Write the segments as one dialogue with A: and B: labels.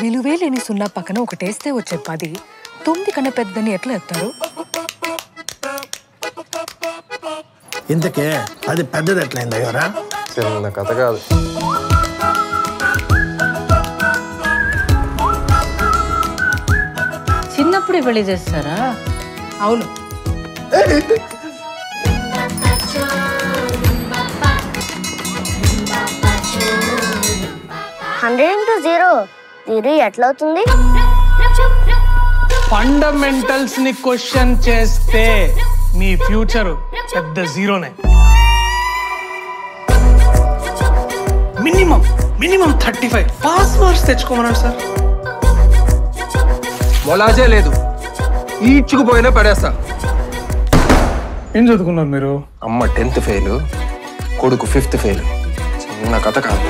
A: విలువే లేని సున్నా పక్కన ఒకటేస్తే వచ్చే 10 9 కన్నా పెద్దని ఎట్లా ఎత్తారు?
B: ఇంతకే అది పెద్దది ఎట్లయింది అయ్యారా?
C: చిన్న కథ కాదు.
D: చిన్నప్పుడే పెళ్లి చేస్తారా?
A: అవును.
E: జీరో ఎట్లా అవుతుంది?
F: ఫండమెంటల్స్ ని క్వశ్చన్ చేస్తే మీ ఫ్యూచర్ పెద్ద జీరోనే. మినిమం 35 పాస్ మార్క్స్ తెచ్చుకోమన్నాడు సార్.
C: మొలాజే లేదు, ఈడ్చుకుపోయినా పడేస్తా.
F: ఏం చదువుకున్నారు మీరు?
C: అమ్మ 10th ఫెయిల్, కొడుకు 5th ఫెయిల్. చిన్న కథ కాదు.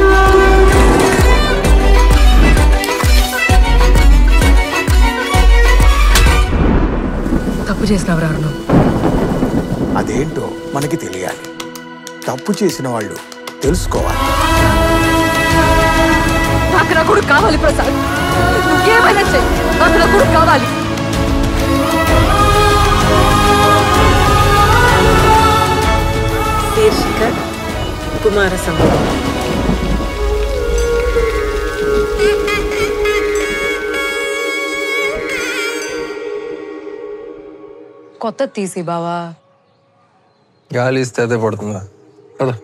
A: తప్పు చేసినవరా నువ్వు?
B: అదేంటో మనకి తెలియాలి. తప్పు చేసిన వాళ్ళు తెలుసుకోవాలి.
A: నాకు నా కొడుకు కావాలి ప్రసాద్, నువ్వేమైనా చెయ్యి, నాకు నా కొడుకు కావాలి.
D: శీర్షిక కుమార సంభవం.
A: కొత్త తీసి బావా.
C: గాలి ఇస్తే అదే పడుతుందా? కదా.